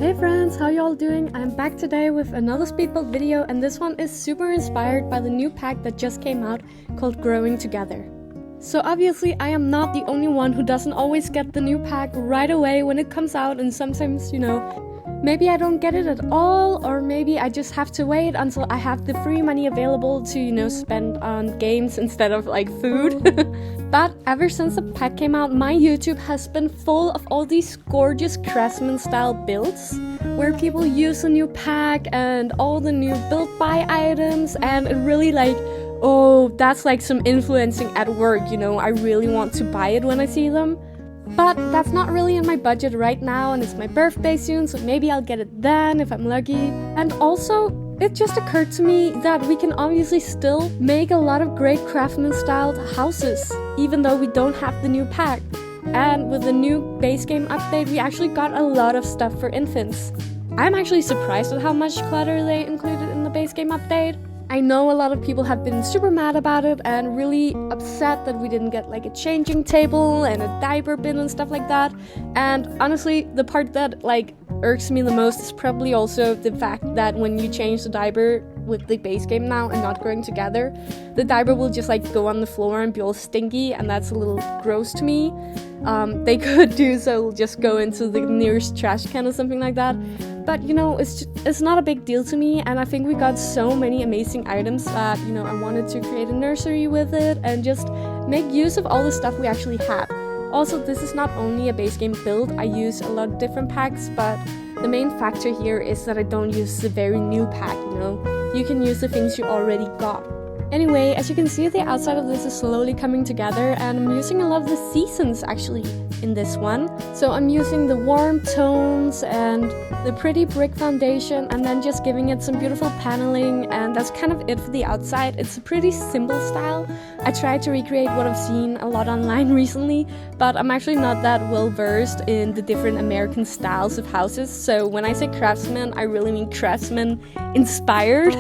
Hey friends, how y'all doing? I'm back today with another speed build video, and this one is super inspired by the new pack that just came out called Growing Together. So obviously I am not the only one who doesn't always get the new pack right away when it comes out, and sometimes, maybe I don't get it at all, or maybe I just have to wait until I have the free money available to, spend on games instead of like food. But ever since the pack came out, my YouTube has been full of all these gorgeous Craftsman Style builds, where people use the new pack and all the new build buy items, and it really oh, that's like some influencing at work, I really want to buy it when I see them. But that's not really in my budget right now, and it's my birthday soon, so maybe I'll get it then if I'm lucky. And also, it just occurred to me that we can obviously still make a lot of great Craftsman styled houses, even though we don't have the new pack. And with the new base game update, we actually got a lot of stuff for infants. I'm actually surprised at how much clutter they included in the base game update. I know a lot of people have been super mad about it and really upset that we didn't get like a changing table and a diaper bin and stuff like that. And honestly, the part that irks me the most is probably also the fact that when you change the diaper with the base game now and not Growing Together, the diaper will just go on the floor and be all stinky, and that's a little gross to me. They could do so, just go into the nearest trash can or something like that. But it's not a big deal to me, and I think we got so many amazing items that I wanted to create a nursery with it and just make use of all the stuff we actually have. Also, this is not only a base game build, I use a lot of different packs, but the main factor here is that I don't use the very new pack, You can use the things you already got. Anyway, as you can see, the outside of this is slowly coming together, and I'm using a lot of the seasons actually in this one. So I'm using the warm tones and the pretty brick foundation, and then just giving it some beautiful paneling, and that's kind of it for the outside. It's a pretty simple style. I tried to recreate what I've seen a lot online recently, but I'm actually not that well versed in the different American styles of houses. So when I say craftsman, I really mean craftsman inspired.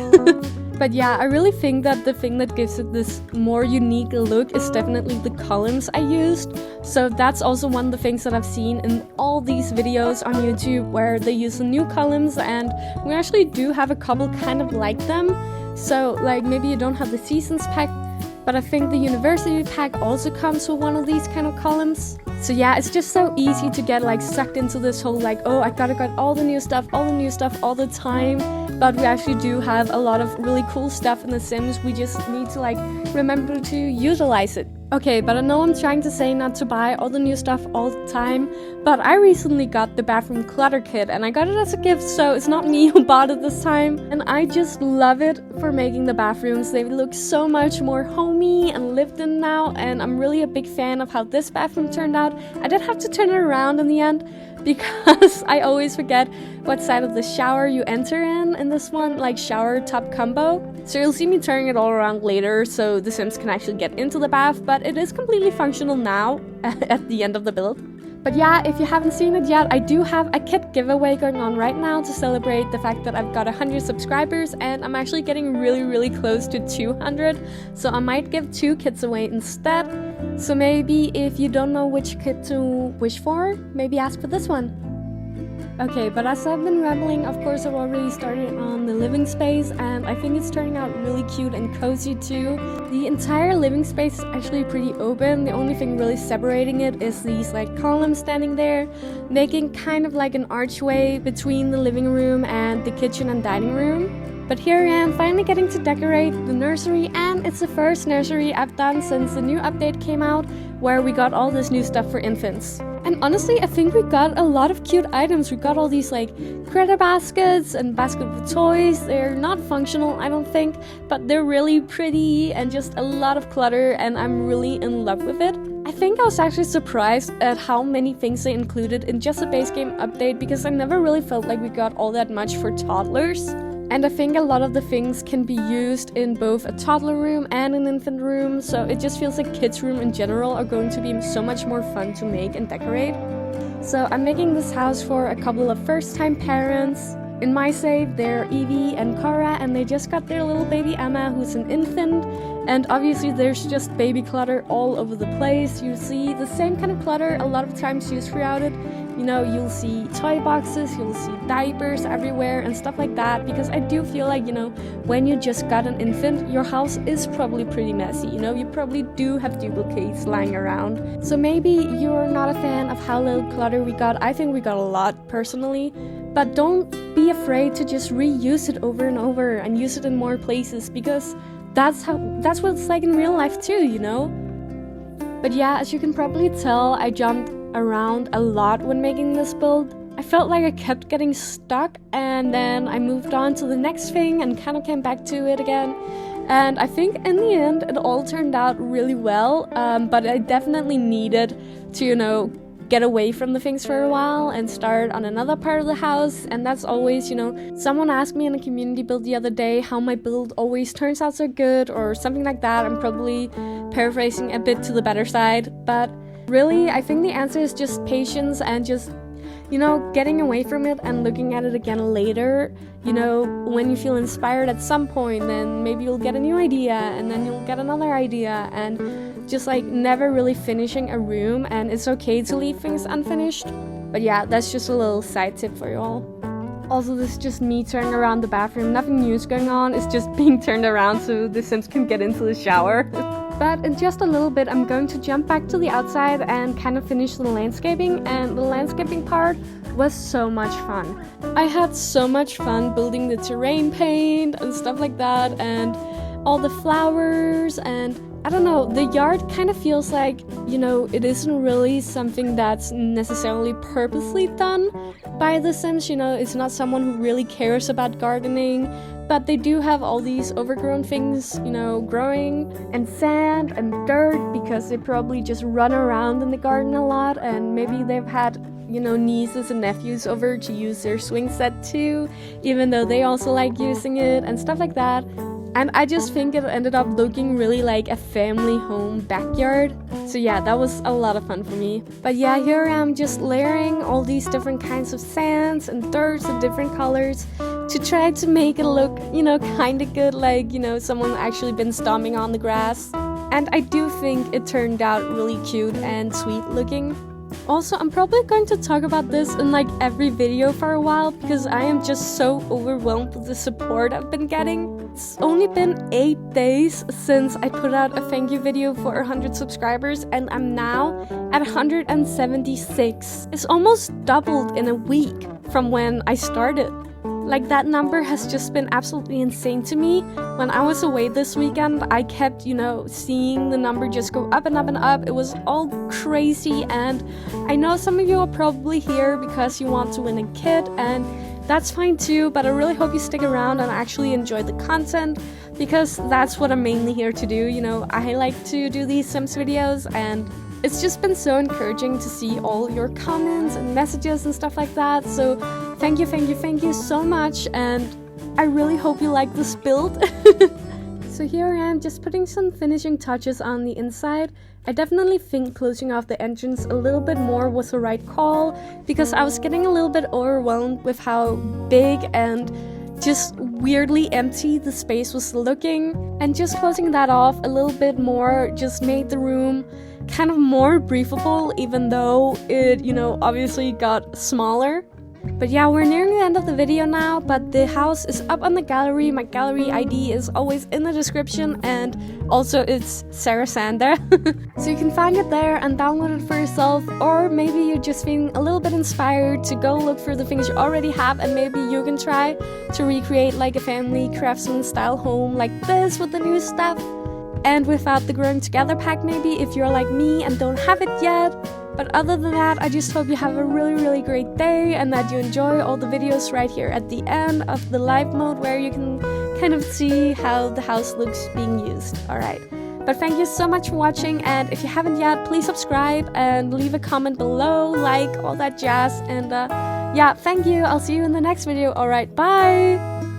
But yeah, I really think that the thing that gives it this more unique look is definitely the columns I used. So that's also one of the things that I've seen in all these videos on YouTube where they use the new columns, and we actually do have a couple kind of like them. So maybe you don't have the seasons pack, but I think the university pack also comes with one of these kind of columns. So yeah, it's just so easy to get sucked into this whole oh, I gotta get all the new stuff all the time. But we actually do have a lot of really cool stuff in The Sims. We just need to remember to utilize it. Okay, but I know I'm trying to say not to buy all the new stuff all the time, but I recently got the bathroom clutter kit, and I got it as a gift, so it's not me who bought it this time. And I just love it for making the bathrooms. They look so much more homey and lived in now, and I'm really a big fan of how this bathroom turned out. I did have to turn it around in the end, because I always forget what side of the shower you enter in this one, shower tub combo. So you'll see me turning it all around later so the Sims can actually get into the bath, but it is completely functional now at the end of the build. But yeah, if you haven't seen it yet, I do have a kit giveaway going on right now to celebrate the fact that I've got 100 subscribers, and I'm actually getting really close to 200, so I might give 2 kits away instead. So maybe if you don't know which kit to wish for, maybe ask for this one. Okay, but as I've been rambling, of course I've already started on the living space, and I think it's turning out really cute and cozy too. The entire living space is actually pretty open. The only thing really separating it is these columns standing there, making kind of an archway between the living room and the kitchen and dining room. But here I am finally getting to decorate the nursery, and it's the first nursery I've done since the new update came out, where we got all this new stuff for infants. And honestly, I think we got a lot of cute items. We got all these critter baskets and basket with toys. They're not functional, I don't think, but they're really pretty and just a lot of clutter, and I'm really in love with it. I think I was actually surprised at how many things they included in just a base game update, because I never really felt like we got all that much for toddlers. And I think a lot of the things can be used in both a toddler room and an infant room, so it just feels like kids' room in general are going to be so much more fun to make and decorate. So I'm making this house for a couple of first-time parents. In my save, they're Evie and Cora, and they just got their little baby Emma, who's an infant. And obviously there's just baby clutter all over the place. You see the same kind of clutter a lot of times used throughout it. you know, you'll see toy boxes, you'll see diapers everywhere and stuff like that, because I do feel like, you know, when you just got an infant, your house is probably pretty messy, you know, you probably do have duplicates lying around. So maybe you're not a fan of how little clutter we got. I think we got a lot personally, but don't be afraid to just reuse it over and over and use it in more places, because that's what it's like in real life too, you know. But yeah, as you can probably tell, I jumped around a lot when making this build. I felt like I kept getting stuck, and then I moved on to the next thing and kind of came back to it again. And I think in the end it all turned out really well, but I definitely needed to, you know, get away from the things for a while and start on another part of the house. And that's always, you know, someone asked me in a community build the other day how my build always turns out so good or something like that. I'm probably paraphrasing a bit to the better side, but really I think the answer is just patience and just, you know, getting away from it and looking at it again later. You know, when you feel inspired at some point, then maybe you'll get a new idea, and then you'll get another idea, and just like never really finishing a room. And it's okay to leave things unfinished. But yeah, that's just a little side tip for you all. Also, this is just me turning around the bathroom. Nothing new is going on, it's just being turned around so the Sims can get into the shower. But in just a little bit, I'm going to jump back to the outside and kind of finish the landscaping, and the landscaping part was so much fun. I had so much fun building the terrain paint and stuff like that, and all the flowers, and I don't know, the yard kind of feels like, you know, it isn't really something that's necessarily purposely done by the Sims, you know, it's not someone who really cares about gardening, but they do have all these overgrown things, you know, growing, and sand and dirt, because they probably just run around in the garden a lot, and maybe they've had, you know, nieces and nephews over to use their swing set too, even though they also like using it and stuff like that. And I just think it ended up looking really like a family home backyard. So yeah, that was a lot of fun for me. But yeah, here I am just layering all these different kinds of sands and dirts of different colors to try to make it look, you know, kind of good, like, you know, someone actually been stomping on the grass. And I do think it turned out really cute and sweet looking. Also, I'm probably going to talk about this in like every video for a while, because I am just so overwhelmed with the support I've been getting. It's only been 8 days since I put out a thank you video for 100 subscribers, and I'm now at 176. It's almost doubled in a week from when I started. Like, that number has just been absolutely insane to me. When I was away this weekend, I kept, you know, seeing the number just go up and up and up. It was all crazy, and I know some of you are probably here because you want to win a kit, and that's fine too, but I really hope you stick around and actually enjoy the content, because that's what I'm mainly here to do. You know, I like to do these Sims videos, and it's just been so encouraging to see all your comments and messages and stuff like that. So thank you so much, and I really hope you like this build. So here I am just putting some finishing touches on the inside. I definitely think closing off the entrance a little bit more was the right call, because I was getting a little bit overwhelmed with how big and just weirdly empty the space was looking, and just closing that off a little bit more just made the room kind of more breathable, even though it, you know, obviously got smaller. But yeah, we're nearing the end of the video now, but the house is up on the gallery. My gallery ID is always in the description, and also it's sarahsanda. So you can find it there and download it for yourself, or maybe you're just feeling a little bit inspired to go look for the things you already have, and maybe you can try to recreate like a family Craftsman Style home like this with the new stuff. And without the Growing Together pack, maybe, if you're like me and don't have it yet. But other than that, I just hope you have a really great day, and that you enjoy all the videos right here at the end of the live mode, where you can kind of see how the house looks being used. Alright, but thank you so much for watching, and if you haven't yet, please subscribe and leave a comment below, like, all that jazz, and yeah, thank you. I'll see you in the next video. Alright, bye!